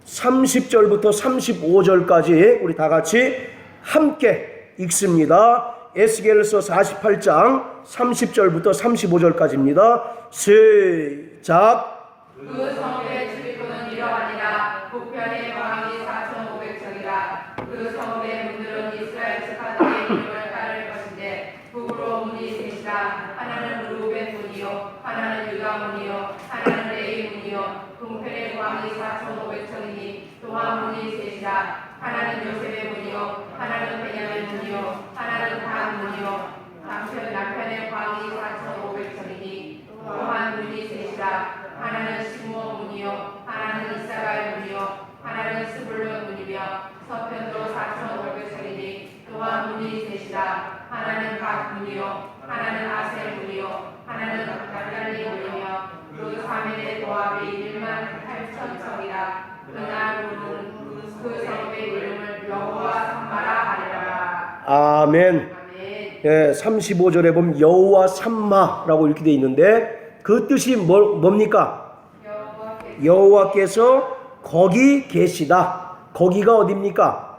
30절부터 35절까지 우리 다 같이 함께 읽습니다. 에스겔서 48장 30절부터 35절까지입니다. 시작. 그 성읍의 출입구는 이러하니라. 북편의 광이 4,500척이라. 그 성읍의 문들은 이스라엘 지파들의 이름을 따를 것인데 북으로 문이 셋이라. 하나는 루벤 문이요, 하나는 유다 문이요, 하나는 레위 문이요. 동편의 광이 4,500척이니 또한 문이 셋이라. 하나는 요셉의 문이요, 하나는 베냐민 문이요, 하나는 단 문이요. 남편의 광이 4,500척이니 또한 문이 셋이라. 하나는 시므온 문이요, 하나는 이사갈 문이요, 하나는 스불론 문이며 서편도 4,500척이니 또한 문이 셋이라. 하나는 각 문이요, 하나는 아셀 문이요, 하나는 naphtali 문이며 그 사면의 도합이 18,000척이라. 그날 문은 그 성읍의 이름을 여호와 삼마라 하리라. 아멘. 예, 35절에 보면 여호와 삼마라고 이렇게 되어 있는데 그 뜻이 뭡니까? 여호와께서 거기 계시다. 거기가 어디입니까?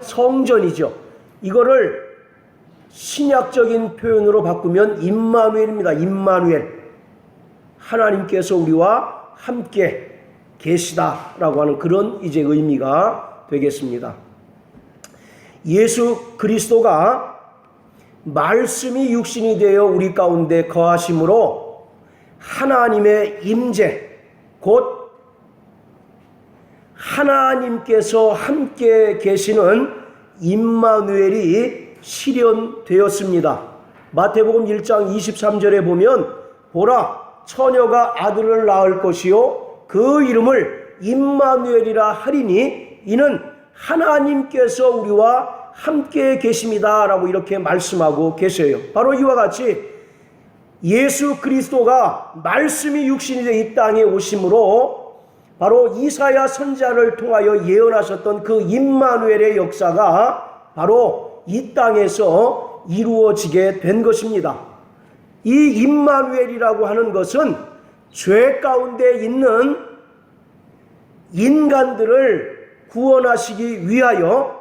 성전이죠. 이거를 신약적인 표현으로 바꾸면 임마누엘입니다. 임마누엘. 하나님께서 우리와 함께 계시다라고 하는 그런 이제 의미가 되겠습니다. 예수 그리스도가 말씀이 육신이 되어 우리 가운데 거하심으로 하나님의 임재, 곧 하나님께서 함께 계시는 임마누엘이 실현되었습니다. 마태복음 1장 23절에 보면 보라, 처녀가 아들을 낳을 것이요 그 이름을 임마누엘이라 하리니 이는 하나님께서 우리와 함께 계십니다 라고 이렇게 말씀하고 계세요. 바로 이와 같이 예수 그리스도가 말씀이 육신이 되어 이 땅에 오심으로 바로 이사야 선지자를 통하여 예언하셨던 그 임마누엘의 역사가 바로 이 땅에서 이루어지게 된 것입니다. 이 임마누엘이라고 하는 것은 죄 가운데 있는 인간들을 구원하시기 위하여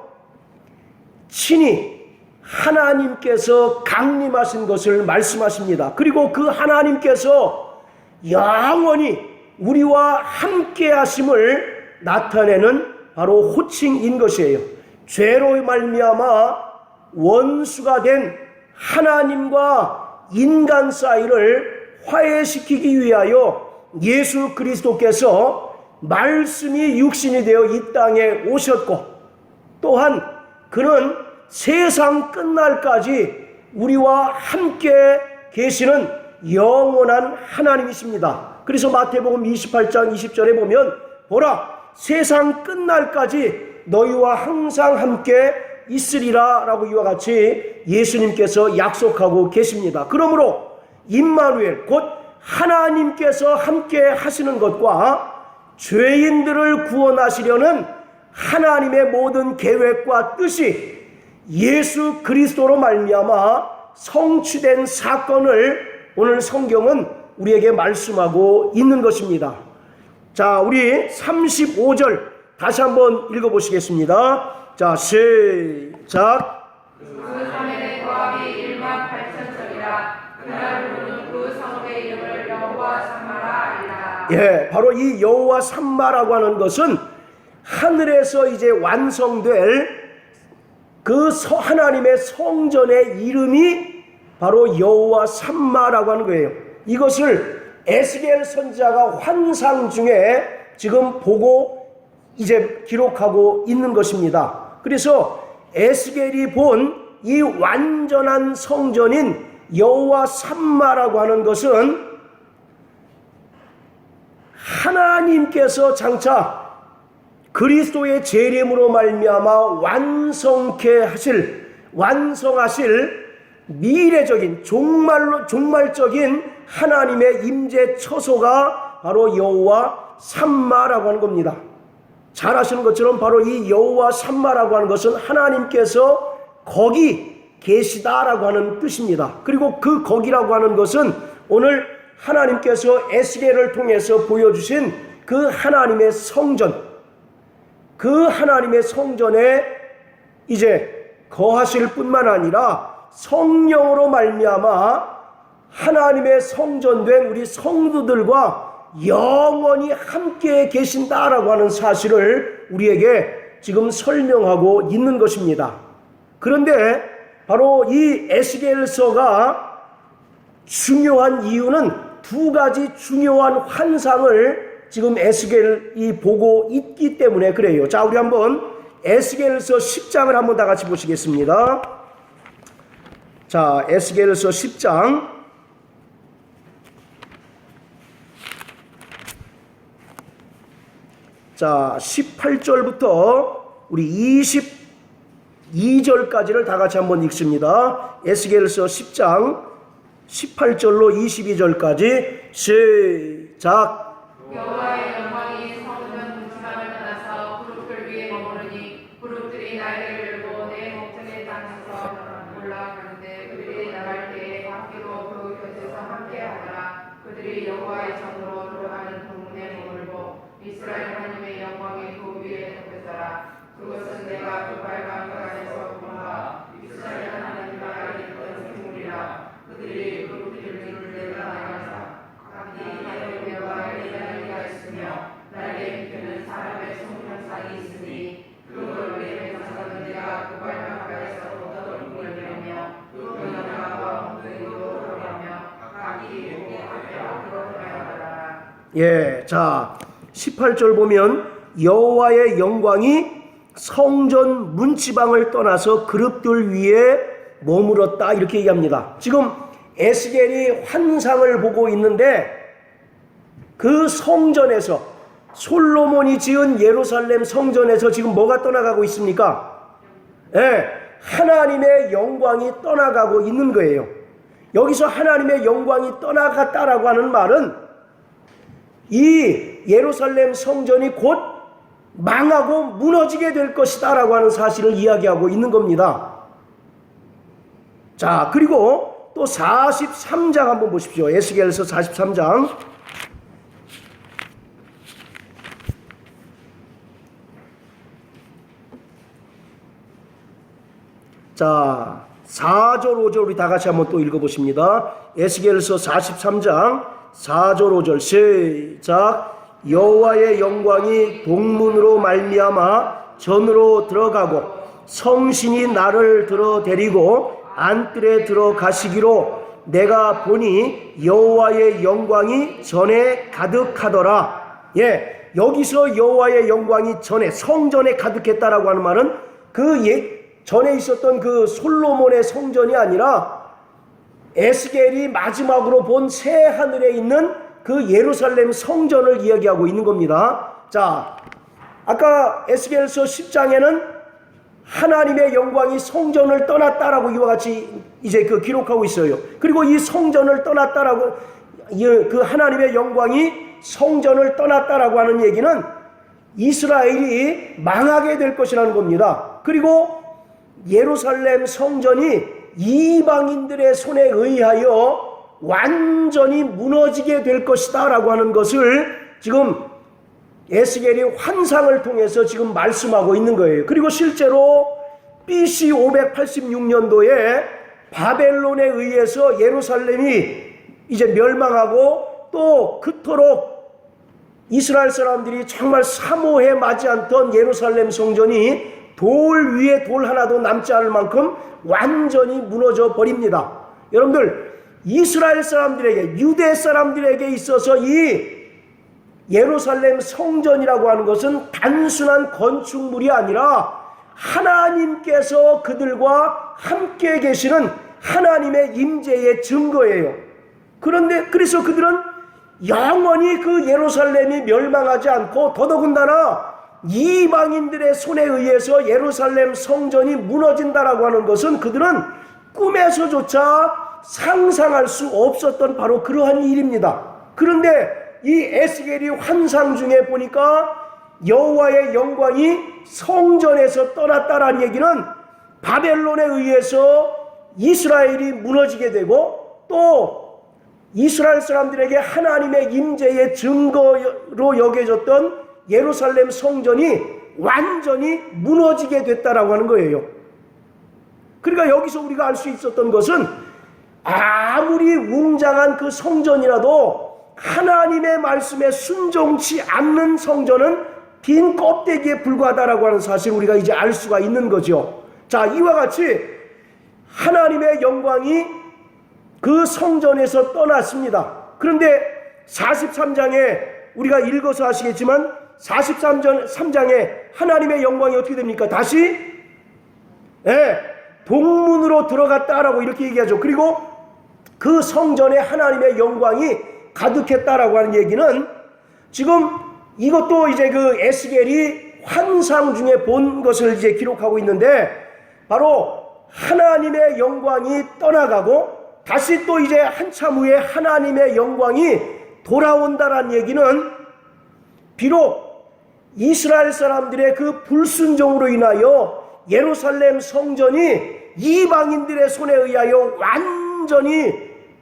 친히 하나님께서 강림하신 것을 말씀하십니다. 그리고 그 하나님께서 영원히 우리와 함께 하심을 나타내는 바로 호칭인 것이에요. 죄로 말미암아 원수가 된 하나님과 인간 사이를 화해시키기 위하여 예수 그리스도께서 말씀이 육신이 되어 이 땅에 오셨고 또한 그는 세상 끝날까지 우리와 함께 계시는 영원한 하나님이십니다. 그래서 마태복음 28장 20절에 보면 보라, 세상 끝날까지 너희와 항상 함께 있으리라 라고 이와 같이 예수님께서 약속하고 계십니다. 그러므로 임마누엘, 곧 하나님께서 함께 하시는 것과 죄인들을 구원하시려는 하나님의 모든 계획과 뜻이 예수 그리스도로 말미암아 성취된 사건을 오늘 성경은 우리에게 말씀하고 있는 것입니다. 자, 우리 35절 다시 한번 읽어보시겠습니다. 자, 시작. 그 사면의 도합이 18,000척이라. 그날 문은 그 성읍의 이름을 여호와 삼마라 하리라. 예, 바로 이 여호와 삼마라고 하는 것은 하늘에서 이제 완성될 그 하나님의 성전의 이름이 바로 여호와 삼마라고 하는 거예요. 이것을 에스겔 선지자가 환상 중에 지금 보고 이제 기록하고 있는 것입니다. 그래서 에스겔이 본 이 완전한 성전인 여호와 삼마라고 하는 것은 하나님께서 장차 그리스도의 재림으로 말미암아 완성하실 미래적인 종말적인 하나님의 임재 처소가 바로 여호와 삼마라고 하는 겁니다. 잘 아시는 것처럼 바로 이 여호와 삼마라고 하는 것은 하나님께서 거기 계시다라고 하는 뜻입니다. 그리고 그 거기라고 하는 것은 오늘 하나님께서 에스겔을 통해서 보여주신 그 하나님의 성전, 그 하나님의 성전에 이제 거하실 뿐만 아니라 성령으로 말미암아 하나님의 성전된 우리 성도들과 영원히 함께 계신다라고 하는 사실을 우리에게 지금 설명하고 있는 것입니다. 그런데 바로 이 에스겔서가 중요한 이유는 두 가지 중요한 환상을 지금 에스겔이 보고 있기 때문에 그래요. 자, 우리 한번 에스겔서 10장을 한번 다 같이 보시겠습니다. 자, 에스겔서 10장. 자, 18절부터 우리 22절까지를 다 같이 한번 읽습니다. 에스겔서 10장 18절로 22절까지 시작. 여호와의 영광이 성전 문지방을 떠나서 부룩들 위에 머무르니 부룩들이 날개를 들고 내 목전에 당겨서 올라가는데 그들이 나갈 때에 밖으로 그 곁에서 함께하더라. 그들이 여호와의 전으로 들어가는 동문에 머물고 이스라엘 하나님의 영광이 그 위에 덮였더라. 그것은 내가 그 빨간 것 안에서 본바 이스라엘 하나님과 있던 생물이라. 그들이 부룩들을 내가 나가서 각기 하늘과 날개가 있으며 날개 밑에는 사람의 손편상이 있으니 그걸 위에 가서는 내가 그 빨간 바다에서 얻어온 물이며 그 나라와 엉덩이로 들어가며 각기 목에 앞으로 들어가더라. 예, 자 18절 보면 여호와의 영광이 성전 문지방을 떠나서 그룹들 위에 머물었다 이렇게 얘기합니다. 지금 에스겔이 환상을 보고 있는데 그 성전에서 솔로몬이 지은 예루살렘 성전에서 지금 뭐가 떠나가고 있습니까? 예, 하나님의 영광이 떠나가고 있는 거예요. 여기서 하나님의 영광이 떠나갔다라고 하는 말은 이 예루살렘 성전이 곧 망하고 무너지게 될 것이다 라고 하는 사실을 이야기하고 있는 겁니다. 자, 그리고 또 43장 한번 보십시오. 에스겔서 43장. 자, 4절 5절 우리 다 같이 한번 또 읽어보십니다. 에스겔서 43장 4절 5절 시작. 여호와의 영광이 동문으로 말미암아 전으로 들어가고 성신이 나를 들어 데리고 안뜰에 들어가시기로 내가 보니 여호와의 영광이 전에 가득하더라. 예, 여기서 여호와의 영광이 전에 성전에 가득했다라고 하는 말은 그 전에 있었던 그 솔로몬의 성전이 아니라 에스겔이 마지막으로 본 새 하늘에 있는 그 예루살렘 성전을 이야기하고 있는 겁니다. 자, 아까 에스겔서 10장에는 하나님의 영광이 성전을 떠났다라고 이와 같이 이제 그 기록하고 있어요. 그리고 이 성전을 떠났다라고 그 하나님의 영광이 성전을 떠났다라고 하는 얘기는 이스라엘이 망하게 될 것이라는 겁니다. 그리고 예루살렘 성전이 이방인들의 손에 의하여 완전히 무너지게 될 것이다 라고 하는 것을 지금 에스겔이 환상을 통해서 지금 말씀하고 있는 거예요. 그리고 실제로 BC 586년도에 바벨론에 의해서 예루살렘이 이제 멸망하고 또 그토록 이스라엘 사람들이 정말 사모해 마지 않던 예루살렘 성전이 돌 위에 돌 하나도 남지 않을 만큼 완전히 무너져 버립니다. 여러분들, 이스라엘 사람들에게, 유대 사람들에게 있어서 이 예루살렘 성전이라고 하는 것은 단순한 건축물이 아니라 하나님께서 그들과 함께 계시는 하나님의 임재의 증거예요. 그런데 그래서 그들은 영원히 그 예루살렘이 멸망하지 않고 더더군다나 이방인들의 손에 의해서 예루살렘 성전이 무너진다라고 하는 것은 그들은 꿈에서조차 상상할 수 없었던 바로 그러한 일입니다. 그런데 이 에스겔이 환상 중에 보니까 여호와의 영광이 성전에서 떠났다라는 얘기는 바벨론에 의해서 이스라엘이 무너지게 되고 또 이스라엘 사람들에게 하나님의 임재의 증거로 여겨졌던 예루살렘 성전이 완전히 무너지게 됐다라고 하는 거예요. 그러니까 여기서 우리가 알 수 있었던 것은 아무리 웅장한 그 성전이라도 하나님의 말씀에 순종치 않는 성전은 빈 껍데기에 불과하다라고 하는 사실을 우리가 이제 알 수가 있는 거죠. 자, 이와 같이 하나님의 영광이 그 성전에서 떠났습니다. 그런데 43장에 우리가 읽어서 아시겠지만 43장에 하나님의 영광이 어떻게 됩니까? 다시 동문으로 들어갔다라고 이렇게 얘기하죠. 그리고 그 성전에 하나님의 영광이 가득했다라고 하는 얘기는 지금 이것도 이제 그 에스겔이 환상 중에 본 것을 이제 기록하고 있는데 바로 하나님의 영광이 떠나가고 다시 또 이제 한참 후에 하나님의 영광이 돌아온다라는 얘기는 비록 이스라엘 사람들의 그 불순종으로 인하여 예루살렘 성전이 이방인들의 손에 의하여 완전히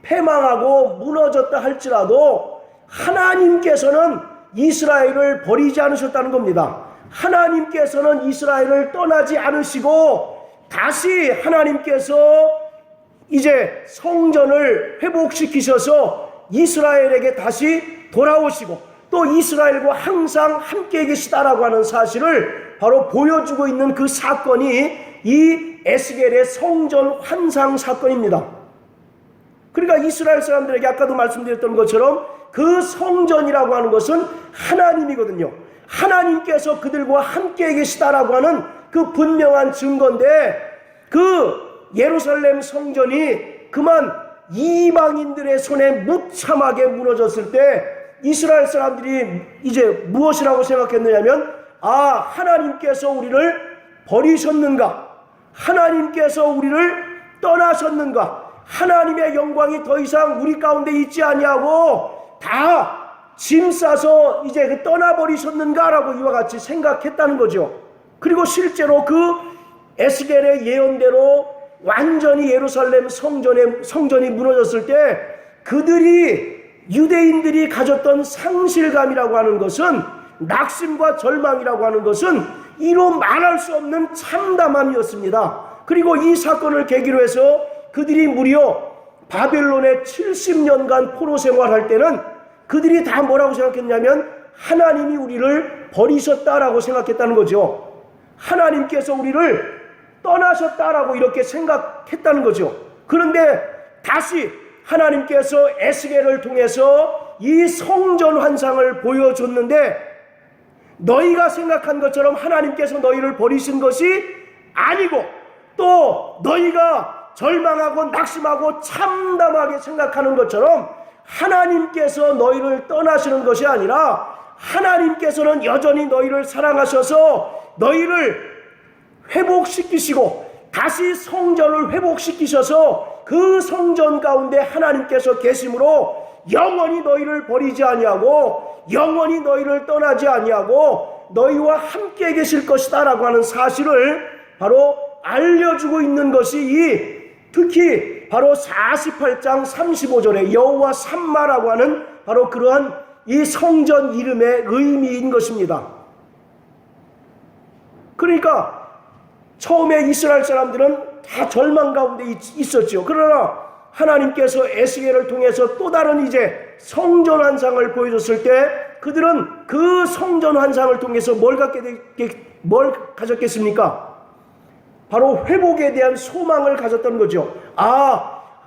패망하고 무너졌다 할지라도 하나님께서는 이스라엘을 버리지 않으셨다는 겁니다. 하나님께서는 이스라엘을 떠나지 않으시고 다시 하나님께서 이제 성전을 회복시키셔서 이스라엘에게 다시 돌아오시고 또 이스라엘과 항상 함께 계시다라고 하는 사실을 바로 보여주고 있는 그 사건이 이 에스겔의 성전 환상 사건입니다. 그러니까 이스라엘 사람들에게 아까도 말씀드렸던 것처럼 그 성전이라고 하는 것은 하나님이거든요. 하나님께서 그들과 함께 계시다라고 하는 그 분명한 증거인데 그 예루살렘 성전이 그만 이방인들의 손에 무참하게 무너졌을 때 이스라엘 사람들이 이제 무엇이라고 생각했느냐면 하나님께서 우리를 버리셨는가? 하나님께서 우리를 떠나셨는가? 하나님의 영광이 더 이상 우리 가운데 있지 아니하고 다 짐 싸서 이제 떠나버리셨는가라고 이와 같이 생각했다는 거죠. 그리고 실제로 그 에스겔의 예언대로 완전히 예루살렘 성전이 무너졌을 때 그들이 유대인들이 가졌던 상실감이라고 하는 것은 낙심과 절망이라고 하는 것은 이로 말할 수 없는 참담함이었습니다. 그리고 이 사건을 계기로 해서 그들이 무려 바벨론에 70년간 포로 생활할 때는 그들이 다 뭐라고 생각했냐면 하나님이 우리를 버리셨다라고 생각했다는 거죠. 하나님께서 우리를 떠나셨다라고 이렇게 생각했다는 거죠. 그런데 다시 하나님께서 에스겔을 통해서 이 성전 환상을 보여줬는데 너희가 생각한 것처럼 하나님께서 너희를 버리신 것이 아니고 또 너희가 절망하고 낙심하고 참담하게 생각하는 것처럼 하나님께서 너희를 떠나시는 것이 아니라 하나님께서는 여전히 너희를 사랑하셔서 너희를 회복시키시고 다시 성전을 회복시키셔서 그 성전 가운데 하나님께서 계심으로 영원히 너희를 버리지 아니하고 영원히 너희를 떠나지 아니하고 너희와 함께 계실 것이다 라고 하는 사실을 바로 알려주고 있는 것이 특히 바로 48장 35절에 여호와 삼마라고 하는 바로 그러한 이 성전 이름의 의미인 것입니다. 그러니까 처음에 이스라엘 사람들은 다 절망 가운데 있었죠. 그러나 하나님께서 에스겔을 통해서 또 다른 이제 성전 환상을 보여줬을 때 그들은 그 성전 환상을 통해서 뭘 가졌겠습니까? 바로 회복에 대한 소망을 가졌던 거죠.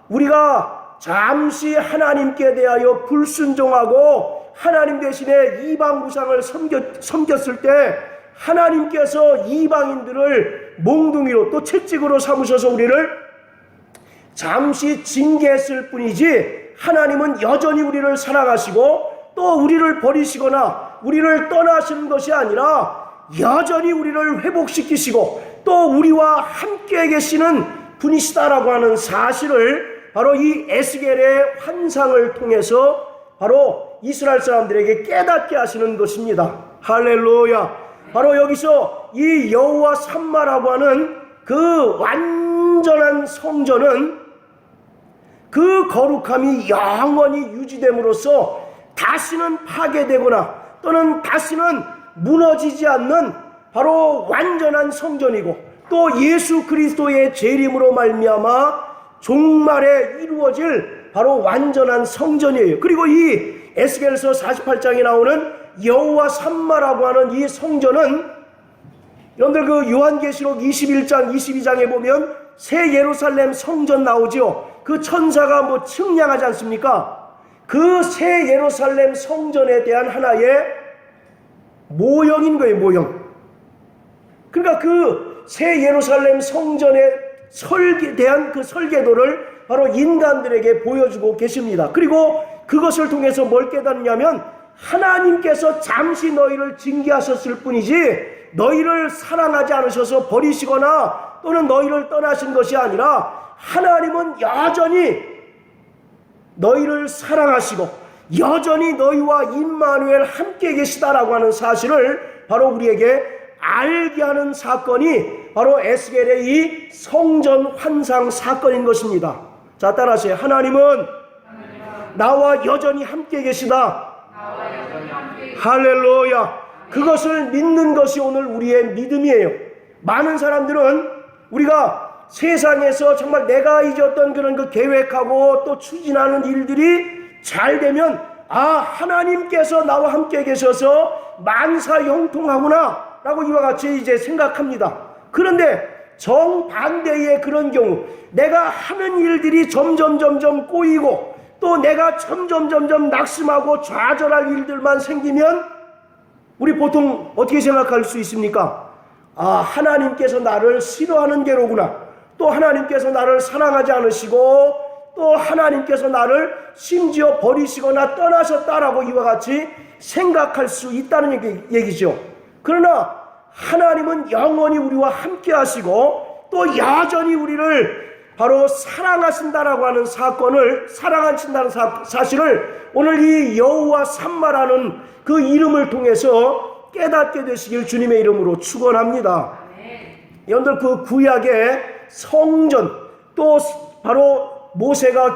우리가 잠시 하나님께 대하여 불순종하고 하나님 대신에 이방 우상을 섬겼을 때 하나님께서 이방인들을 몽둥이로 또 채찍으로 삼으셔서 우리를 잠시 징계했을 뿐이지 하나님은 여전히 우리를 사랑하시고 또 우리를 버리시거나 우리를 떠나시는 것이 아니라 여전히 우리를 회복시키시고 또 우리와 함께 계시는 분이시다라고 하는 사실을 바로 이 에스겔의 환상을 통해서 바로 이스라엘 사람들에게 깨닫게 하시는 것입니다. 할렐루야. 바로 여기서 이 여호와 삼마라고 하는 그 완전한 성전은 그 거룩함이 영원히 유지됨으로써 다시는 파괴되거나 또는 다시는 무너지지 않는 바로 완전한 성전이고 또 예수 그리스도의 재림으로 말미암아 종말에 이루어질 바로 완전한 성전이에요. 그리고 이 에스겔서 48장에 나오는 여호와 삼마라고 하는 이 성전은 여러분들 그 요한계시록 21장 22장에 보면 새 예루살렘 성전 나오죠. 그 천사가 뭐 측량하지 않습니까? 그 새 예루살렘 성전에 대한 하나의 모형인 거예요. 모형. 그러니까 그 새 예루살렘 성전에 대한 그 설계도를 바로 인간들에게 보여주고 계십니다. 그리고 그것을 통해서 뭘 깨닫냐면 하나님께서 잠시 너희를 징계하셨을 뿐이지 너희를 사랑하지 않으셔서 버리시거나 또는 너희를 떠나신 것이 아니라 하나님은 여전히 너희를 사랑하시고 여전히 너희와 임마누엘 함께 계시다라고 하는 사실을 바로 우리에게 알게 하는 사건이 바로 에스겔의 이 성전 환상 사건인 것입니다. 자, 따라하세요. 하나님은 나와 여전히 함께 계시다. 할렐루야. 그것을 믿는 것이 오늘 우리의 믿음이에요. 많은 사람들은 우리가 세상에서 정말 내가 이제 어떤 그런 그 계획하고 또 추진하는 일들이 잘 되면 하나님께서 나와 함께 계셔서 만사형통하구나 라고 이와 같이 이제 생각합니다. 그런데 정반대의 그런 경우 내가 하는 일들이 점점 꼬이고 또 내가 점점 낙심하고 좌절할 일들만 생기면 우리 보통 어떻게 생각할 수 있습니까? 하나님께서 나를 싫어하는 게로구나. 또 하나님께서 나를 사랑하지 않으시고 또 하나님께서 나를 심지어 버리시거나 떠나셨다라고 이와 같이 생각할 수 있다는 얘기죠. 그러나 하나님은 영원히 우리와 함께 하시고 또 여전히 우리를 바로 사랑하신다라고 하는 사랑하신다는 사실을 오늘 이 여호와 삼마라는 그 이름을 통해서 깨닫게 되시길 주님의 이름으로 축원합니다. 여러분들 그 구약의 성전 또 바로 모세가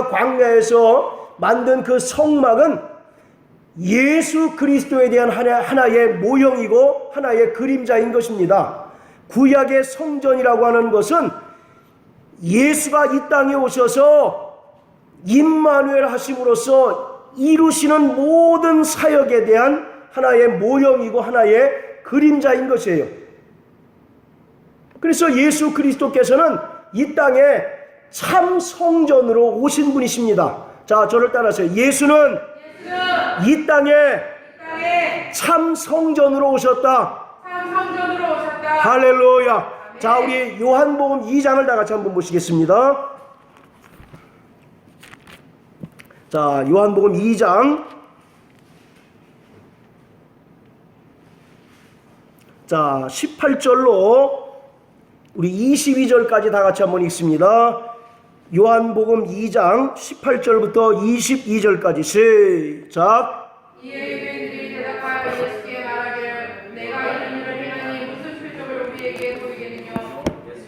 광야에서 만든 그 성막은 예수 그리스도에 대한 하나의 모형이고 하나의 그림자인 것입니다. 구약의 성전이라고 하는 것은 예수가 이 땅에 오셔서 임마누엘 하심으로써 이루시는 모든 사역에 대한 하나의 모형이고 하나의 그림자인 것이에요. 그래서 예수 그리스도께서는 이 땅에 참 성전으로 오신 분이십니다. 자, 저를 따라하세요. 예수는 이 땅에 참 성전으로 오셨다. 할렐루야. 자, 우리 요한복음 2장을 다 같이 한번 보시겠습니다. 자, 요한복음 2장. 자, 18절로 우리 22절까지 다 같이 한번 읽습니다. 요한복음 2장 18절부터 22절까지 시작. 이에 유대인들이 대답하여 예수께 말하기를 내가 이런 일을 행하니 무슨 표적을 우리에게 보이겠느냐.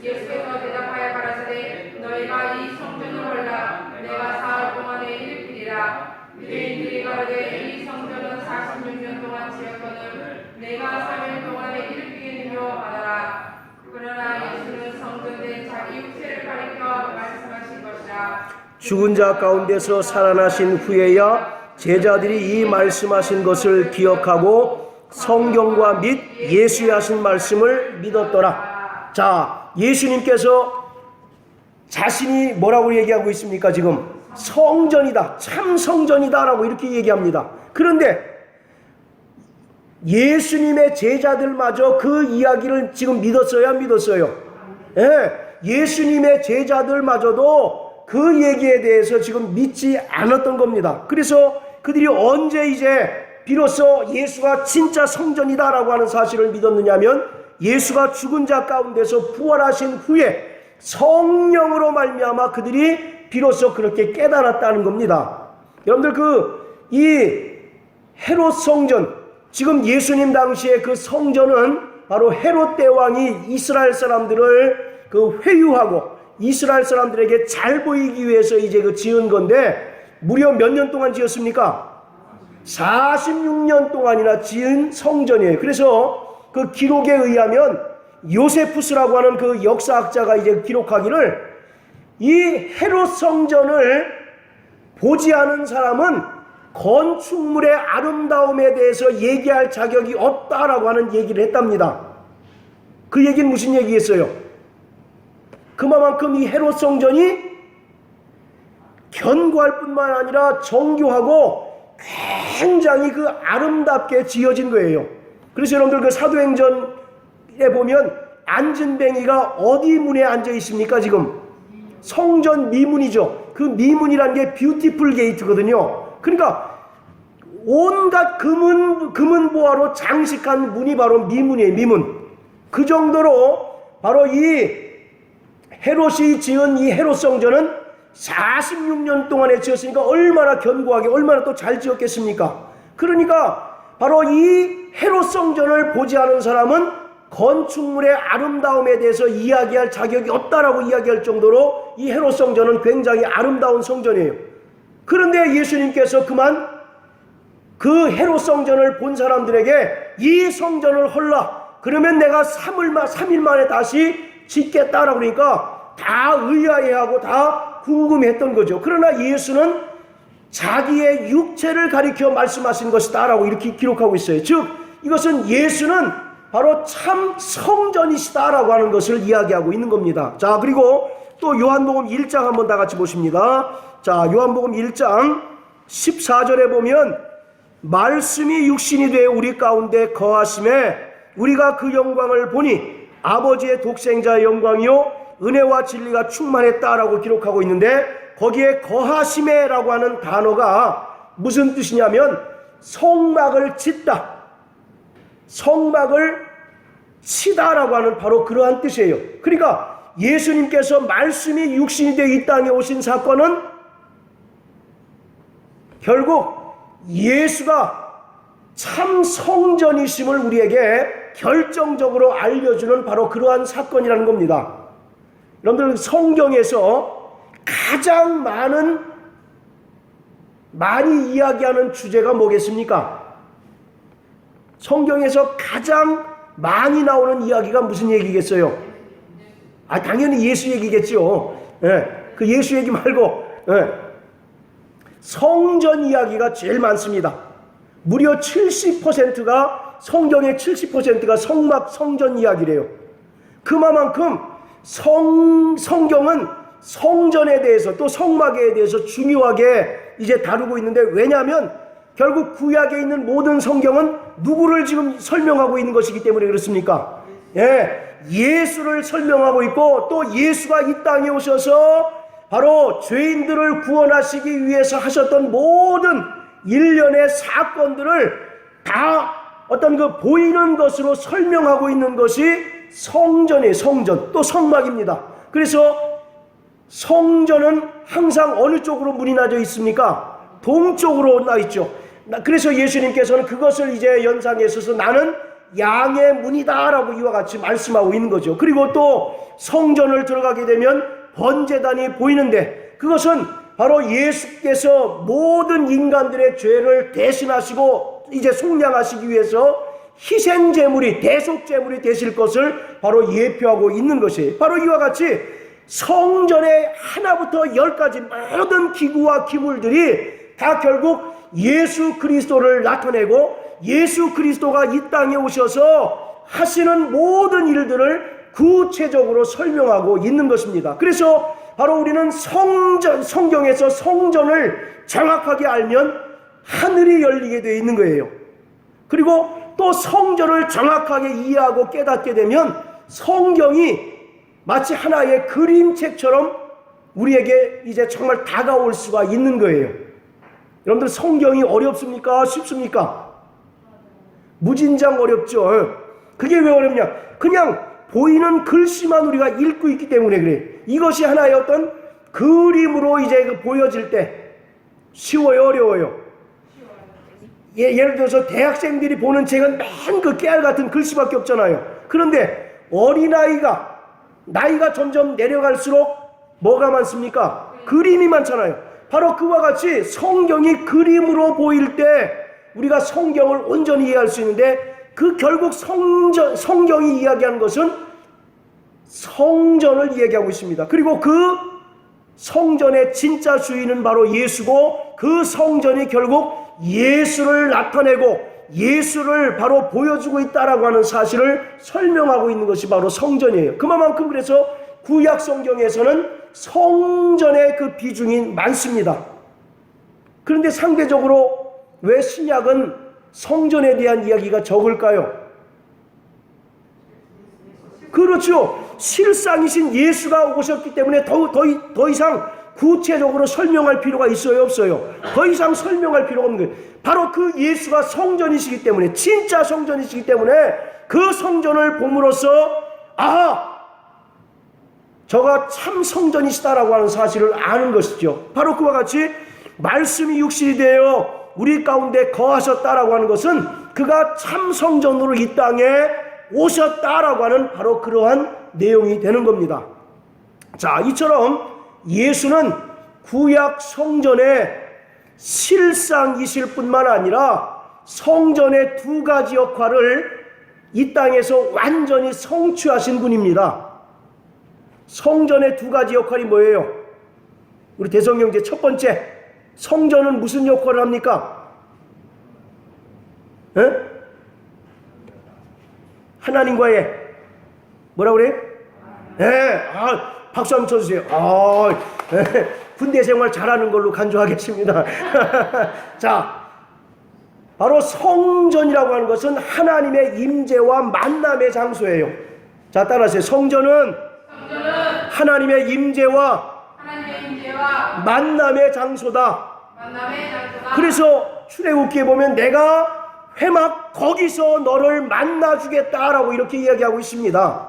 예수께서 대답하여 가라사대 너희가 이 성전을 헐라 내가 사흘 동안에 일으키리라. 유대인들이 가로되 이 성전은 46년 동안 지었거늘 내가 3일 동안에 일으키겠느냐 하더라. 그러나 예수는 성전된 자기 육체를 가리켜 말씀하신 것이라. 죽은 자 가운데서 살아나신 후에야 제자들이 이 말씀하신 것을 기억하고 성경과 및 예수의 하신 말씀을 믿었더라. 자, 예수님께서 자신이 뭐라고 얘기하고 있습니까? 지금 성전이다, 참 성전이다 라고 이렇게 얘기합니다. 그런데 예수님의 제자들마저 그 이야기를 지금 믿었어요? 안 믿었어요? 예수님의 제자들마저도 그 얘기에 대해서 지금 믿지 않았던 겁니다. 그래서 그들이 언제 이제 비로소 예수가 진짜 성전이다라고 하는 사실을 믿었느냐면 예수가 죽은 자 가운데서 부활하신 후에 성령으로 말미암아 그들이 비로소 그렇게 깨달았다는 겁니다. 여러분들 이 헤롯 성전, 지금 예수님 당시에 그 성전은 바로 헤롯 대왕이 이스라엘 사람들을 회유하고 이스라엘 사람들에게 잘 보이기 위해서 이제 지은 건데 무려 몇 년 동안 지었습니까? 46년 동안이나 지은 성전이에요. 그래서 그 기록에 의하면 요세푸스라고 하는 그 역사학자가 이제 기록하기를 이 헤롯 성전을 보지 않은 사람은 건축물의 아름다움에 대해서 얘기할 자격이 없다라고 하는 얘기를 했답니다. 그 얘기는 무슨 얘기겠어요? 그만큼 이 헤롯 성전이 견고할 뿐만 아니라 정교하고 굉장히 그 아름답게 지어진 거예요. 그래서 여러분들 그 사도행전에 보면 안진뱅이가 어디 문에 앉아 있습니까? 지금 성전 미문이죠. 그 미문이라는 게 뷰티풀 게이트거든요. 그러니까 온갖 금은보화로 장식한 문이 바로 미문이에요. 미문. 그 정도로 바로 이 헤롯이 지은 이 헤롯 성전은 46년 동안에 지었으니까 얼마나 견고하게 얼마나 또 잘 지었겠습니까? 그러니까 바로 이 헤롯 성전을 보지 않은 사람은 건축물의 아름다움에 대해서 이야기할 자격이 없다라고 이야기할 정도로 이 헤롯 성전은 굉장히 아름다운 성전이에요. 그런데 예수님께서 그만 그 헤롯 성전을 본 사람들에게 이 성전을 헐라, 그러면 내가 3일 만에 다시 짓겠다라고 그러니까 다 의아해하고 다 궁금했던 거죠. 그러나 예수는 자기의 육체를 가리켜 말씀하신 것이다 라고 이렇게 기록하고 있어요. 즉 이것은 예수는 바로 참 성전이시다 라고 하는 것을 이야기하고 있는 겁니다. 자, 그리고 또 요한복음 1장 한번 다 같이 보십니다. 자, 요한복음 1장 14절에 보면 말씀이 육신이 되어 우리 가운데 거하심에 우리가 그 영광을 보니 아버지의 독생자의 영광이요 은혜와 진리가 충만했다라고 기록하고 있는데, 거기에 거하심에라고 하는 단어가 무슨 뜻이냐면 성막을 짓다, 성막을 치다라고 하는 바로 그러한 뜻이에요. 그러니까 예수님께서 말씀이 육신이 되어 이 땅에 오신 사건은 결국 예수가 참 성전이심을 우리에게 결정적으로 알려주는 바로 그러한 사건이라는 겁니다. 여러분들 성경에서 가장 많이 이야기하는 주제가 뭐겠습니까? 성경에서 가장 많이 나오는 이야기가 무슨 얘기겠어요? 당연히 예수 얘기겠죠. 그 예수 얘기 말고 성전 이야기가 제일 많습니다. 무려 70%가 성경의 70%가 성전 이야기래요. 그만큼 성경은 성전에 대해서 또 성막에 대해서 중요하게 이제 다루고 있는데, 왜냐하면 결국 구약에 있는 모든 성경은 누구를 지금 설명하고 있는 것이기 때문에 그렇습니까? 예수를 설명하고 있고, 또 예수가 이 땅에 오셔서 바로 죄인들을 구원하시기 위해서 하셨던 모든 일련의 사건들을 다 어떤 그 보이는 것으로 설명하고 있는 것이 성전이에요. 성전, 또 성막입니다. 그래서 성전은 항상 어느 쪽으로 문이 나져 있습니까? 동쪽으로 나 있죠. 그래서 예수님께서는 그것을 이제 연상해 있어서 나는 양의 문이다 라고 이와 같이 말씀하고 있는 거죠. 그리고 또 성전을 들어가게 되면 번제단이 보이는데, 그것은 바로 예수께서 모든 인간들의 죄를 대신하시고 이제 속량하시기 위해서 희생제물이, 대속제물이 되실 것을 바로 예표하고 있는 것이에요. 바로 이와 같이 성전의 하나부터 10까지 모든 기구와 기물들이 다 결국 예수 그리스도를 나타내고, 예수 그리스도가 이 땅에 오셔서 하시는 모든 일들을 구체적으로 설명하고 있는 것입니다. 그래서 바로 우리는 성경에서 성전을 정확하게 알면 하늘이 열리게 되어 있는 거예요. 그리고 또 성전을 정확하게 이해하고 깨닫게 되면 성경이 마치 하나의 그림책처럼 우리에게 이제 정말 다가올 수가 있는 거예요. 여러분들 성경이 어렵습니까? 쉽습니까? 무진장 어렵죠. 그게 왜 어렵냐? 그냥 보이는 글씨만 우리가 읽고 있기 때문에 그래. 이것이 하나의 어떤 그림으로 이제 보여질 때 쉬워요, 어려워요? 예를 들어서 대학생들이 보는 책은 맨 그 깨알 같은 글씨밖에 없잖아요. 그런데 어린아이가 나이가 점점 내려갈수록 뭐가 많습니까? 그림이 많잖아요. 바로 그와 같이 성경이 그림으로 보일 때 우리가 성경을 온전히 이해할 수 있는데, 그 결국 성경이 이야기하는 것은 성전을 이야기하고 있습니다. 그리고 그 성전의 진짜 주인은 바로 예수고, 그 성전이 결국 예수를 나타내고 예수를 바로 보여주고 있다라고 하는 사실을 설명하고 있는 것이 바로 성전이에요. 그만큼 그래서 구약 성경에서는 성전의 그 비중이 많습니다. 그런데 상대적으로 왜 신약은 성전에 대한 이야기가 적을까요? 그렇죠. 실상이신 예수가 오셨기 때문에 더 이상 구체적으로 설명할 필요가 있어요, 없어요? 더 이상 설명할 필요가 없는 거예요. 바로 그 예수가 성전이시기 때문에, 진짜 성전이시기 때문에 그 성전을 봄으로써 저가 참 성전이시다라고 하는 사실을 아는 것이죠. 바로 그와 같이 말씀이 육신이 되어 우리 가운데 거하셨다라고 하는 것은 그가 참 성전으로 이 땅에 오셨다라고 하는 바로 그러한 내용이 되는 겁니다. 자, 이처럼 예수는 구약 성전의 실상이실 뿐만 아니라 성전의 두 가지 역할을 이 땅에서 완전히 성취하신 분입니다. 성전의 두 가지 역할이 뭐예요? 우리 대성경제 첫 번째, 성전은 무슨 역할을 합니까? 하나님과의 뭐라 그래요? 박수 한번 쳐주세요. 군대 생활 잘하는 걸로 간주하겠습니다. 자, 바로 성전이라고 하는 것은 하나님의 임재와 만남의 장소예요. 자, 따라하세요. 성전은 하나님의 임재와 만남의 장소다. 그래서 출애굽기에 보면 내가 회막 거기서 너를 만나주겠다라고 이렇게 이야기하고 있습니다.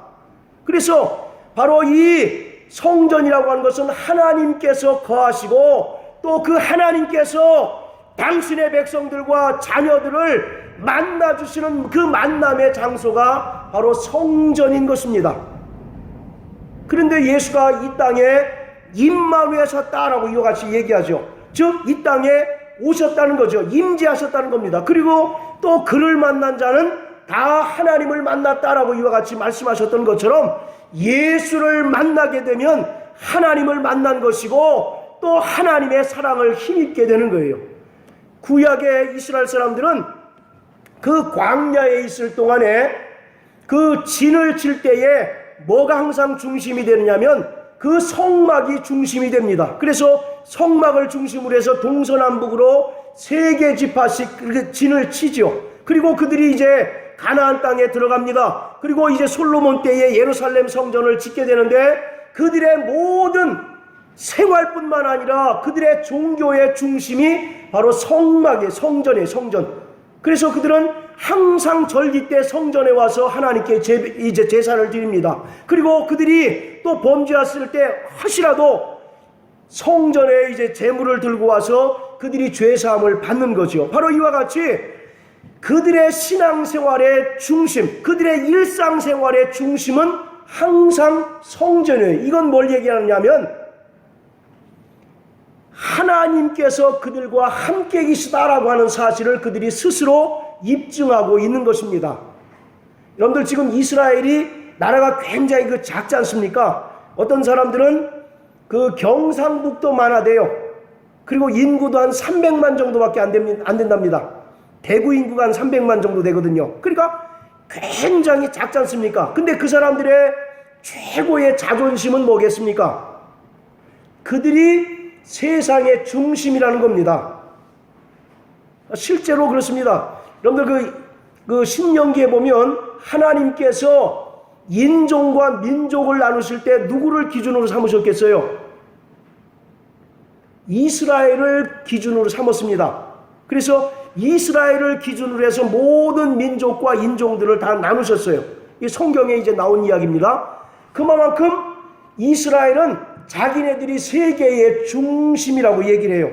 그래서 바로 이 성전이라고 하는 것은 하나님께서 거하시고 또 그 하나님께서 당신의 백성들과 자녀들을 만나주시는 그 만남의 장소가 바로 성전인 것입니다. 그런데 예수가 이 땅에 임마누엘하셨다라고 이와 같이 얘기하죠. 즉 이 땅에 오셨다는 거죠. 임재하셨다는 겁니다. 그리고 또 그를 만난 자는 다 하나님을 만났다라고 이와 같이 말씀하셨던 것처럼 예수를 만나게 되면 하나님을 만난 것이고 또 하나님의 사랑을 힘입게 되는 거예요. 구약의 이스라엘 사람들은 그 광야에 있을 동안에 그 진을 칠 때에 뭐가 항상 중심이 되느냐면 그 성막이 중심이 됩니다. 그래서 성막을 중심으로 해서 동서남북으로 3개 지파씩 진을 치죠. 그리고 그들이 이제 가나안 땅에 들어갑니다. 그리고 이제 솔로몬 때에 예루살렘 성전을 짓게 되는데 그들의 모든 생활뿐만 아니라 그들의 종교의 중심이 바로 성막의 성전이에요. 성전. 그래서 그들은 항상 절기 때 성전에 와서 하나님께 이제 제사를 드립니다. 그리고 그들이 또 범죄했을 때 혹시라도 성전에 이제 제물을 들고 와서 그들이 죄사함을 받는 거죠. 바로 이와 같이 그들의 신앙생활의 중심, 그들의 일상생활의 중심은 항상 성전이에요. 이건 뭘 얘기하느냐면 하나님께서 그들과 함께 계시다라고 하는 사실을 그들이 스스로 입증하고 있는 것입니다. 여러분들 지금 이스라엘이 나라가 굉장히 작지 않습니까? 어떤 사람들은 그 경상북도만 하대요. 그리고 인구도 한 300만 정도밖에 안 된답니다. 대구 인구가 한 300만 정도 되거든요. 그러니까 굉장히 작지 않습니까? 근데 그 사람들의 최고의 자존심은 뭐겠습니까? 그들이 세상의 중심이라는 겁니다. 실제로 그렇습니다. 여러분들 그 신명기에 보면 하나님께서 인종과 민족을 나누실 때 누구를 기준으로 삼으셨겠어요? 이스라엘을 기준으로 삼았습니다. 그래서 이스라엘을 기준으로 해서 모든 민족과 인종들을 다 나누셨어요. 이 성경에 이제 나온 이야기입니다. 그만큼 이스라엘은 자기네들이 세계의 중심이라고 얘기를 해요.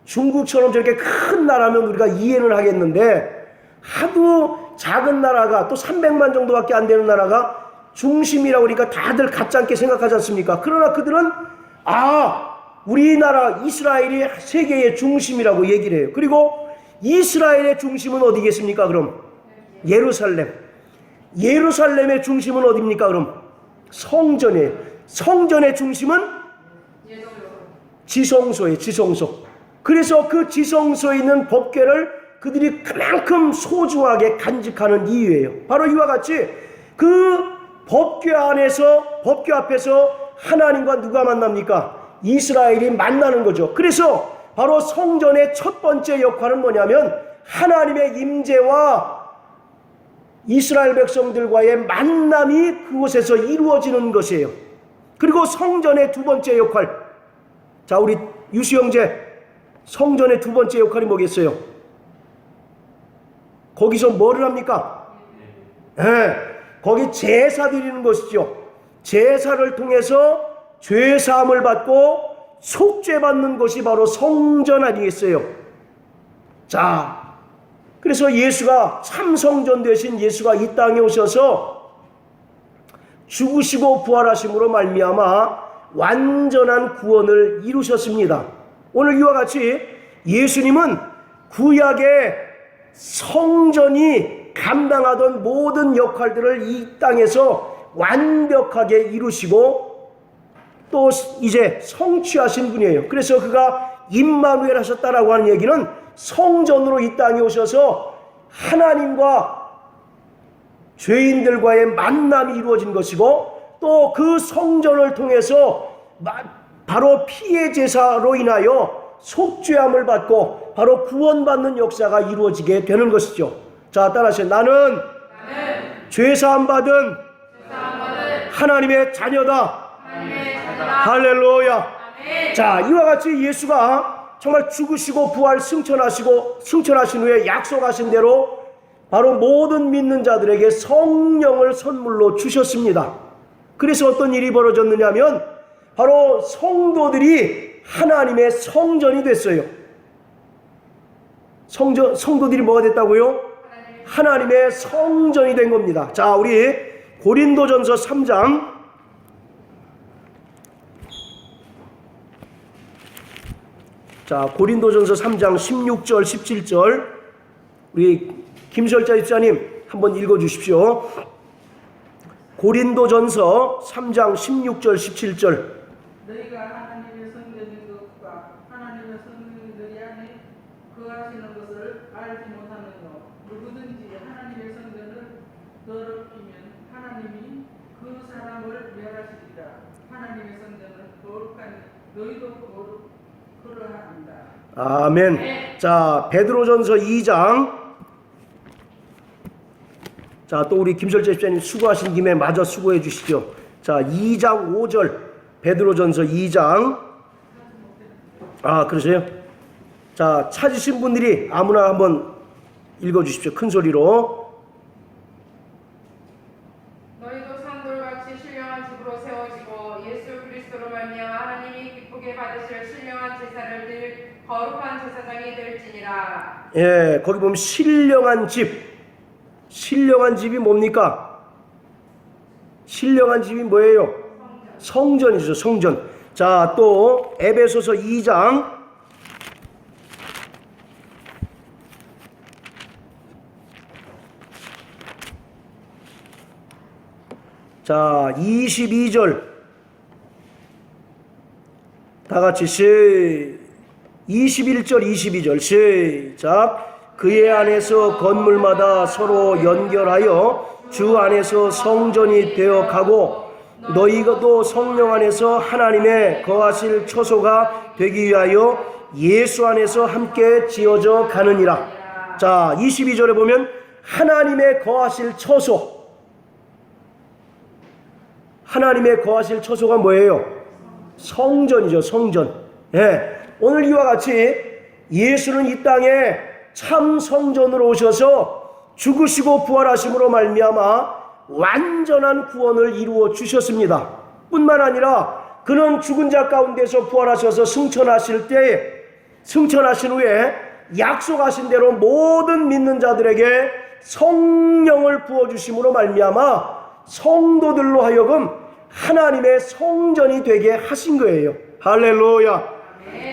중국처럼 저렇게 큰 나라면 우리가 이해는 하겠는데 하도 작은 나라가 또 300만 정도밖에 안 되는 나라가 중심이라고 그러니까 다들 가짜않게 생각하지 않습니까? 그러나 그들은 우리나라 이스라엘이 세계의 중심이라고 얘기를 해요. 그리고 이스라엘의 중심은 어디겠습니까? 그럼 예루살렘. 예루살렘의 중심은 어디입니까? 그럼 성전이에요. 성전의 중심은 지성소예요. 지성소. 그래서 그 지성소에 있는 법궤를 그들이 그만큼 소중하게 간직하는 이유예요. 바로 이와 같이 그 법궤 안에서, 법궤 앞에서 하나님과 누가 만납니까? 이스라엘이 만나는 거죠. 그래서 바로 성전의 첫 번째 역할은 뭐냐면 하나님의 임재와 이스라엘 백성들과의 만남이 그곳에서 이루어지는 것이에요. 그리고 성전의 두 번째 역할. 자, 우리 유수 형제, 성전의 두 번째 역할이 뭐겠어요? 거기서 뭐를 합니까? 거기 제사 드리는 것이죠. 제사를 통해서 죄사함을 받고 속죄받는 것이 바로 성전 아니겠어요? 자, 그래서 예수가 참 성전 되신 예수가 이 땅에 오셔서 죽으시고 부활하심으로 말미암아 완전한 구원을 이루셨습니다. 오늘 이와 같이 예수님은 구약의 성전이 감당하던 모든 역할들을 이 땅에서 완벽하게 이루시고 또 이제 성취하신 분이에요. 그래서 그가 임마누엘 하셨다라고 하는 얘기는 성전으로 이 땅에 오셔서 하나님과 죄인들과의 만남이 이루어진 것이고 또 그 성전을 통해서 바로 피의 제사로 인하여 속죄함을 받고 바로 구원받는 역사가 이루어지게 되는 것이죠. 자, 따라하세요. 나는 죄사함 받은 하나님의 자녀다. 할렐루야. 자, 이와 같이 예수가 정말 죽으시고 부활 승천하신 후에 약속하신 대로 바로 모든 믿는 자들에게 성령을 선물로 주셨습니다. 그래서 어떤 일이 벌어졌느냐 하면 바로 성도들이 하나님의 성전이 됐어요. 성도들이 뭐가 됐다고요? 하나님의 성전이 된 겁니다. 자, 우리 고린도전서 3장 자, 고린도전서 3장 16절 17절 우리 김설자 집사님 한번 읽어주십시오. 고린도전서 3장 16절 17절 너희가 하나님의 성전인 것과 하나님의 성령이 너희 안에 거하시는 것을 알지 못하느뇨. 누구든지 하나님의 성전을 더럽히면 하나님이 그 사람을 멸하시리라. 하나님의 성전은 거룩하니 너희도 그러하리라. 아멘. 자, 베드로전서 2장 자, 또 우리 김설재 집사님 수고하신 김에 마저 수고해 주시죠. 자, 2장 5절 베드로전서 2장 그러세요? 자, 찾으신 분들이 아무나 한번 읽어주십시오. 큰 소리로. 너희도 산돌같이 신령한 집으로 세워지고 예수 그리스도로 말미암아 하나님이 기쁘게 받으실 신령한 제사를 드릴 거룩한 제사장이 될지니라. 예, 거기 보면 신령한 집. 신령한 집이 뭡니까? 신령한 집이 뭐예요? 성전이죠. 성전. 자, 또 에베소서 2장 자, 22절 다 같이 21절 22절 시작. 그의 안에서 건물마다 서로 연결하여 주 안에서 성전이 되어 가고 너희도 성령 안에서 하나님의 거하실 처소가 되기 위하여 예수 안에서 함께 지어져 가느니라. 자, 22절에 보면 하나님의 거하실 처소. 하나님의 거하실 처소가 뭐예요? 성전이죠. 성전. 예. 오늘 이와 같이 예수는 이 땅에 참 성전으로 오셔서 죽으시고 부활하심으로 말미암아 완전한 구원을 이루어 주셨습니다. 뿐만 아니라 그는 죽은 자 가운데서 부활하셔서 승천하신 후에 약속하신 대로 모든 믿는 자들에게 성령을 부어주심으로 말미암아 성도들로 하여금 하나님의 성전이 되게 하신 거예요. 할렐루야.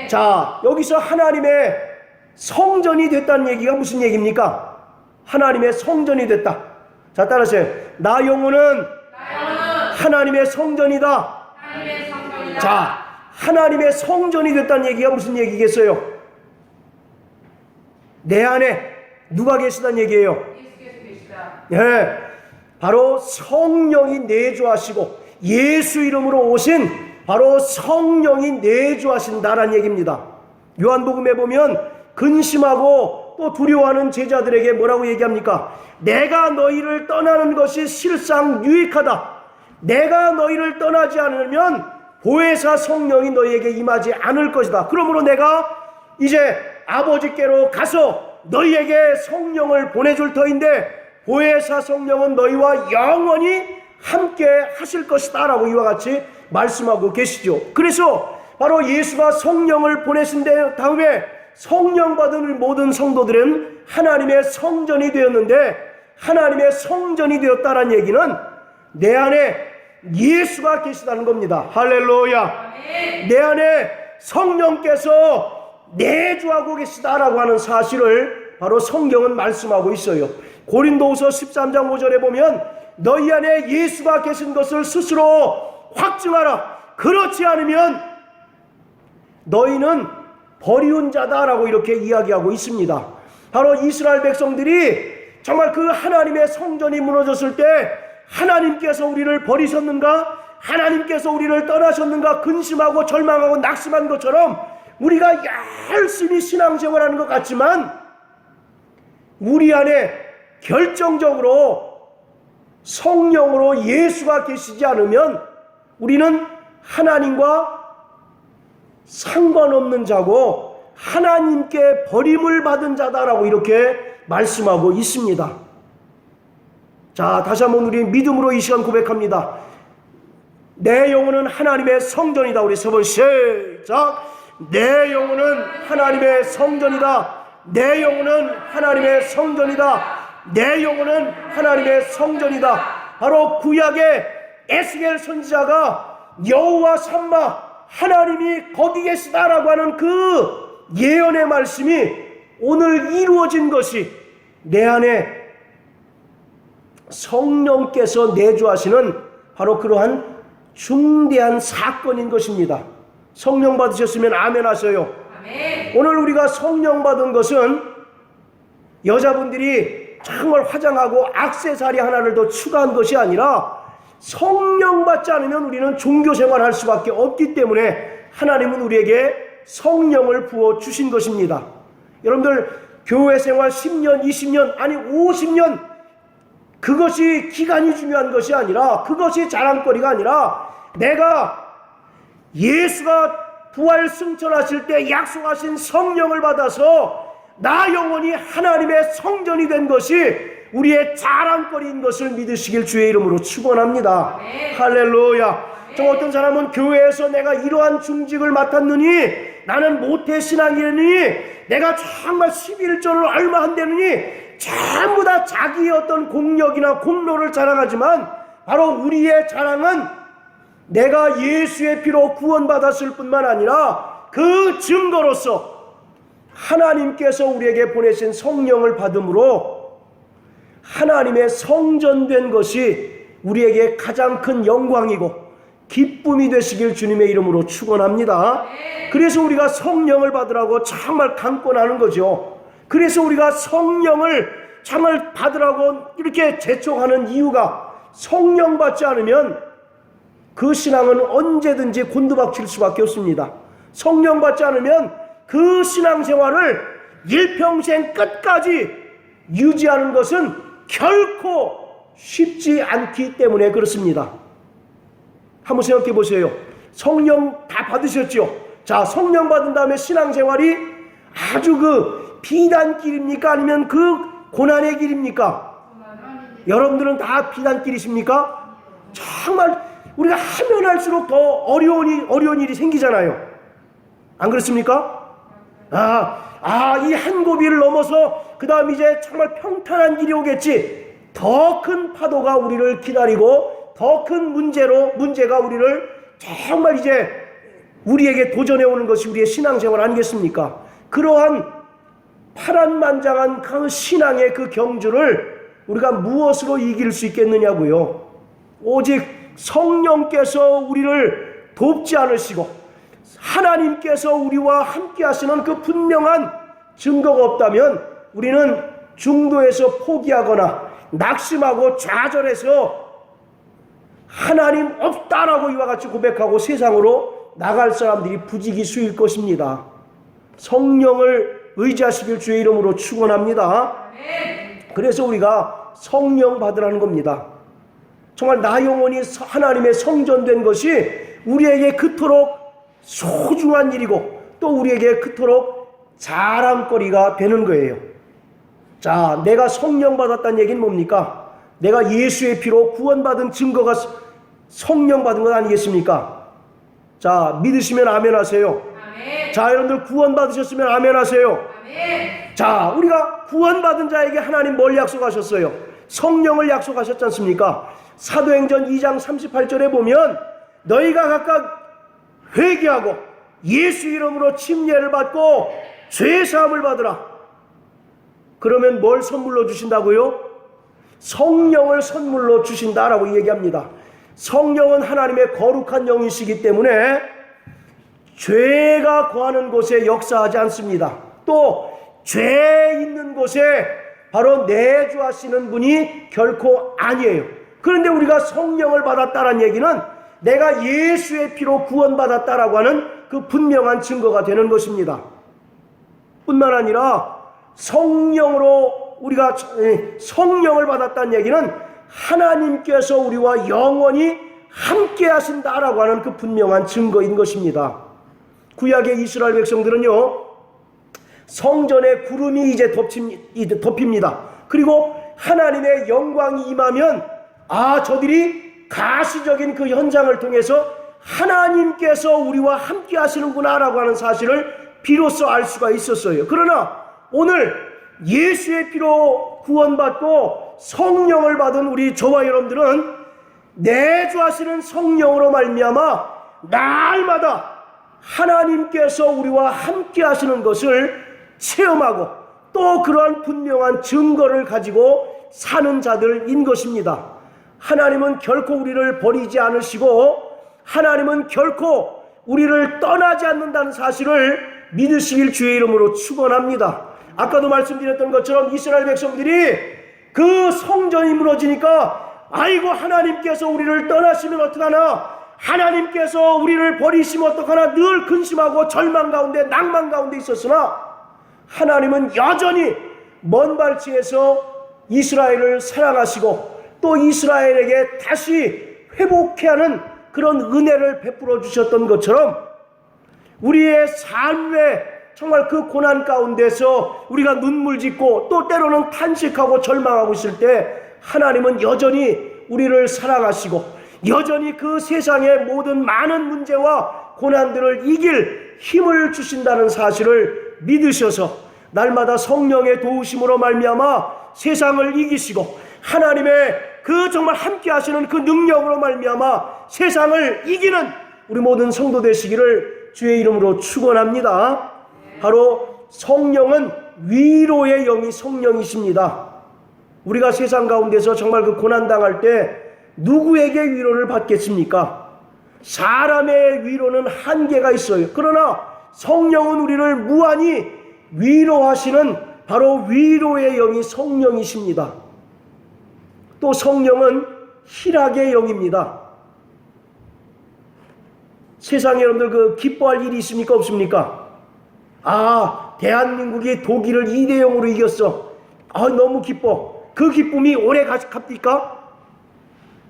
자, 여기서 하나님의 성전이 됐다는 얘기가 무슨 얘기입니까? 하나님의 성전이 됐다. 자, 따라하세요. 나 영혼은 하나님의 성전이다. 하나님의 성전이다. 자, 하나님의 성전이 됐다는 얘기가 무슨 얘기겠어요? 내 안에 누가 계시다는 얘기예요? 예수께서 계시다. 예, 바로 성령이 내주하시고 예수 이름으로 오신 바로 성령이 내주하신다라는 얘기입니다. 요한복음에 보면 근심하고 또 두려워하는 제자들에게 뭐라고 얘기합니까? 내가 너희를 떠나는 것이 실상 유익하다. 내가 너희를 떠나지 않으면 보혜사 성령이 너희에게 임하지 않을 것이다. 그러므로 내가 이제 아버지께로 가서 너희에게 성령을 보내줄 터인데 보혜사 성령은 너희와 영원히 함께 하실 것이다 라고 이와 같이 말씀하고 계시죠. 그래서 바로 예수가 성령을 보내신 다음에 성령 받은 모든 성도들은 하나님의 성전이 되었는데, 하나님의 성전이 되었다는 얘기는 내 안에 예수가 계시다는 겁니다. 할렐루야. 내 안에 성령께서 내주하고 계시다라고 하는 사실을 바로 성경은 말씀하고 있어요. 고린도후서 13장 5절에 보면 너희 안에 예수가 계신 것을 스스로 확증하라. 그렇지 않으면 너희는 버리운 자다라고 이렇게 이야기하고 있습니다. 바로 이스라엘 백성들이 정말 그 하나님의 성전이 무너졌을 때 하나님께서 우리를 버리셨는가? 하나님께서 우리를 떠나셨는가? 근심하고 절망하고 낙심한 것처럼 우리가 열심히 신앙생활하는 것 같지만 우리 안에 결정적으로 성령으로 예수가 계시지 않으면 우리는 하나님과 상관없는 자고 하나님께 버림을 받은 자다라고 이렇게 말씀하고 있습니다. 자, 다시 한번 우리 믿음으로 이 시간 고백합니다. 내 영혼은 하나님의 성전이다. 우리 세 번 시작. 내 영혼은 하나님의 성전이다. 내 영혼은 하나님의 성전이다. 내 영혼은 하나님의 성전이다. 바로 구약의 에스겔 선지자가 여호와 삼마 하나님이 거기 계시다라고 하는 그 예언의 말씀이 오늘 이루어진 것이 내 안에 성령께서 내주하시는 바로 그러한 중대한 사건인 것입니다. 성령 받으셨으면 아멘 하세요. 아멘. 오늘 우리가 성령 받은 것은 여자분들이 정말 화장하고 액세서리 하나를 더 추가한 것이 아니라 성령 받지 않으면 우리는 종교 생활할 수밖에 없기 때문에 하나님은 우리에게 성령을 부어 주신 것입니다. 여러분들 교회 생활 10년, 20년, 아니 50년 그것이 기간이 중요한 것이 아니라 그것이 자랑거리가 아니라 내가 예수가 부활 승천하실 때 약속하신 성령을 받아서 나 영혼이 하나님의 성전이 된 것이 우리의 자랑거리인 것을 믿으시길 주의 이름으로 축원합니다. 할렐루야. 좀 어떤 사람은 교회에서 내가 이러한 중직을 맡았느니 나는 모태신앙이니 내가 정말 11조를 얼마 한다느니 전부 다 자기의 어떤 공력이나 공로를 자랑하지만 바로 우리의 자랑은 내가 예수의 피로 구원받았을 뿐만 아니라 그 증거로서 하나님께서 우리에게 보내신 성령을 받음으로 하나님의 성전된 것이 우리에게 가장 큰 영광이고 기쁨이 되시길 주님의 이름으로 축원합니다. 그래서 우리가 성령을 받으라고 정말 강권하는 거죠. 그래서 우리가 성령을 정말 받으라고 이렇게 재촉하는 이유가 성령 받지 않으면 그 신앙은 언제든지 곤두박질 수밖에 없습니다. 성령 받지 않으면 그 신앙생활을 일평생 끝까지 유지하는 것은 결코 쉽지 않기 때문에 그렇습니다. 한번 생각해 보세요. 성령 다 받으셨죠? 자, 성령 받은 다음에 신앙생활이 아주 그 비단길입니까? 아니면 그 고난의 길입니까? 여러분들은 다 비단길이십니까? 정말 우리가 하면 할수록 더 어려운 일이 생기잖아요. 안 그렇습니까? 이 한 고비를 넘어서 그 다음 이제 정말 평탄한 길이 오겠지. 더 큰 파도가 우리를 기다리고 더 큰 문제가 우리를 정말 이제 우리에게 도전해 오는 것이 우리의 신앙생활 아니겠습니까? 그러한 파란만장한 그 신앙의 그 경주를 우리가 무엇으로 이길 수 있겠느냐고요. 오직 성령께서 우리를 돕지 않으시고 하나님께서 우리와 함께 하시는 그 분명한 증거가 없다면 우리는 중도에서 포기하거나 낙심하고 좌절해서 하나님 없다라고 이와 같이 고백하고 세상으로 나갈 사람들이 부지기수일 것입니다. 성령을 의지하시길 주의 이름으로 축원합니다. 그래서 우리가 성령 받으라는 겁니다. 정말 나 영혼이 하나님의 성전된 것이 우리에게 그토록 소중한 일이고 또 우리에게 그토록 자랑거리가 되는 거예요. 자, 내가 성령 받았다는 얘기는 뭡니까? 내가 예수의 피로 구원받은 증거가 성령 받은 것 아니겠습니까? 자, 믿으시면 아멘 하세요. 아멘. 자, 여러분들 구원 받으셨으면 아멘 하세요. 아멘. 자, 우리가 구원받은 자에게 하나님 뭘 약속하셨어요? 성령을 약속하셨지 않습니까? 사도행전 2장 38절에 보면 너희가 각각 회개하고 예수 이름으로 침례를 받고 죄사함을 받으라. 그러면 뭘 선물로 주신다고요? 성령을 선물로 주신다라고 얘기합니다. 성령은 하나님의 거룩한 영이시기 때문에 죄가 거하는 곳에 역사하지 않습니다. 또 죄 있는 곳에 바로 내주하시는 분이 결코 아니에요. 그런데 우리가 성령을 받았다는 얘기는 내가 예수의 피로 구원받았다라고 하는 그 분명한 증거가 되는 것입니다. 뿐만 아니라 성령으로 우리가 성령을 받았다는 얘기는 하나님께서 우리와 영원히 함께 하신다라고 하는 그 분명한 증거인 것입니다. 구약의 이스라엘 백성들은요, 성전에 구름이 이제 덮입니다. 그리고 하나님의 영광이 임하면 저들이 가시적인 그 현장을 통해서 하나님께서 우리와 함께 하시는구나 라고 하는 사실을 비로소 알 수가 있었어요. 그러나 오늘 예수의 피로 구원받고 성령을 받은 우리 저와 여러분들은 내주하시는 성령으로 말미암아 날마다 하나님께서 우리와 함께 하시는 것을 체험하고 또 그러한 분명한 증거를 가지고 사는 자들인 것입니다. 하나님은 결코 우리를 버리지 않으시고 하나님은 결코 우리를 떠나지 않는다는 사실을 믿으시길 주의 이름으로 축원합니다. 아까도 말씀드렸던 것처럼 이스라엘 백성들이 그 성전이 무너지니까 아이고 하나님께서 우리를 떠나시면 어떡하나, 하나님께서 우리를 버리시면 어떡하나 늘 근심하고 절망 가운데 낭만 가운데 있었으나 하나님은 여전히 먼 발치에서 이스라엘을 사랑하시고 또 이스라엘에게 다시 회복케 하는 그런 은혜를 베풀어 주셨던 것처럼 우리의 삶에 정말 그 고난 가운데서 우리가 눈물 짓고 또 때로는 탄식하고 절망하고 있을 때 하나님은 여전히 우리를 사랑하시고 여전히 그 세상의 모든 많은 문제와 고난들을 이길 힘을 주신다는 사실을 믿으셔서 날마다 성령의 도우심으로 말미암아 세상을 이기시고 하나님의 그 정말 함께 하시는 그 능력으로 말미암아 세상을 이기는 우리 모든 성도 되시기를 주의 이름으로 축원합니다. 바로 성령은 위로의 영이 성령이십니다. 우리가 세상 가운데서 정말 그 고난당할 때 누구에게 위로를 받겠습니까? 사람의 위로는 한계가 있어요. 그러나 성령은 우리를 무한히 위로하시는 바로 위로의 영이 성령이십니다. 또 성령은 희락의 영입니다. 세상에 여러분들 그 기뻐할 일이 있습니까? 없습니까? 대한민국이 독일을 2대0으로 이겼어. 너무 기뻐. 그 기쁨이 오래 갑니까?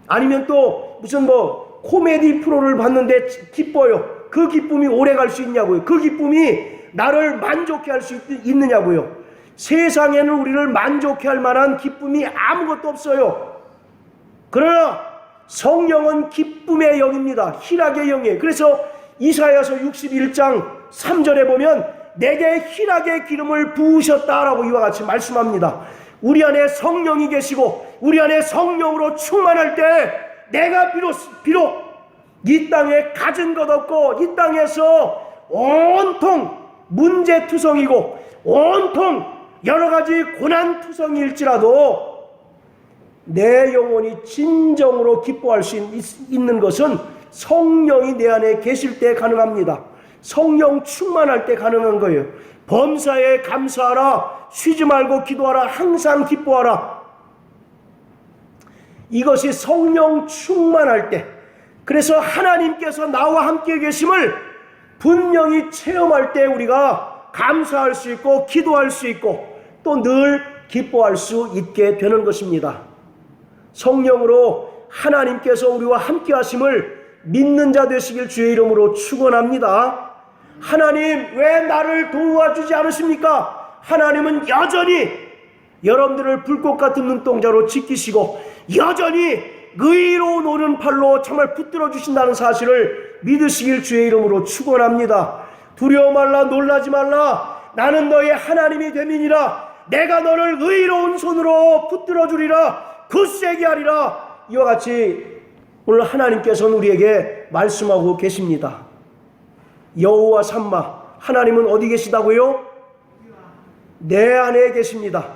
아니면 또 무슨 코미디 프로를 봤는데 기뻐요. 그 기쁨이 오래 갈 수 있냐고요. 그 기쁨이 나를 만족해 할 수 있느냐고요. 세상에는 우리를 만족해 할 만한 기쁨이 아무것도 없어요. 그러나 성령은 기쁨의 영입니다. 희락의 영이에요. 그래서 이사야서 61장 3절에 보면 내게 희락의 기름을 부으셨다라고 이와 같이 말씀합니다. 우리 안에 성령이 계시고 우리 안에 성령으로 충만할 때 내가 비록 이 땅에 가진 것 없고 이 땅에서 온통 문제투성이고 온통 여러 가지 고난투성일지라도 내 영혼이 진정으로 기뻐할 수 있는 것은 성령이 내 안에 계실 때 가능합니다. 성령 충만할 때 가능한 거예요. 범사에 감사하라, 쉬지 말고 기도하라, 항상 기뻐하라. 이것이 성령 충만할 때, 그래서 하나님께서 나와 함께 계심을 분명히 체험할 때 우리가 감사할 수 있고 기도할 수 있고 또 늘 기뻐할 수 있게 되는 것입니다. 성령으로 하나님께서 우리와 함께 하심을 믿는 자 되시길 주의 이름으로 축원합니다. 하나님 왜 나를 도와주지 않으십니까? 하나님은 여전히 여러분들을 불꽃 같은 눈동자로 지키시고 여전히 의로운 오른팔로 정말 붙들어 주신다는 사실을 믿으시길 주의 이름으로 축원합니다. 두려워 말라, 놀라지 말라. 나는 너의 하나님이 됨이니라. 내가 너를 의로운 손으로 붙들어 주리라. 굳세게 하리라. 이와 같이 오늘 하나님께서는 우리에게 말씀하고 계십니다. 여호와 삼마, 하나님은 어디 계시다고요? 내 안에 계십니다.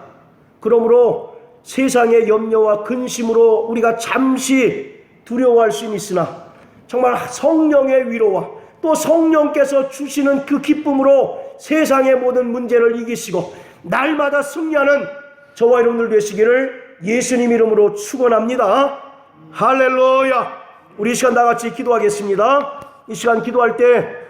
그러므로 세상의 염려와 근심으로 우리가 잠시 두려워할 수는 있으나 정말 성령의 위로와 또 성령께서 주시는 그 기쁨으로 세상의 모든 문제를 이기시고 날마다 승리하는 저와 여러분들 되시기를 예수님 이름으로 축원합니다. 할렐루야. 우리 이 시간 다 같이 기도하겠습니다. 이 시간 기도할 때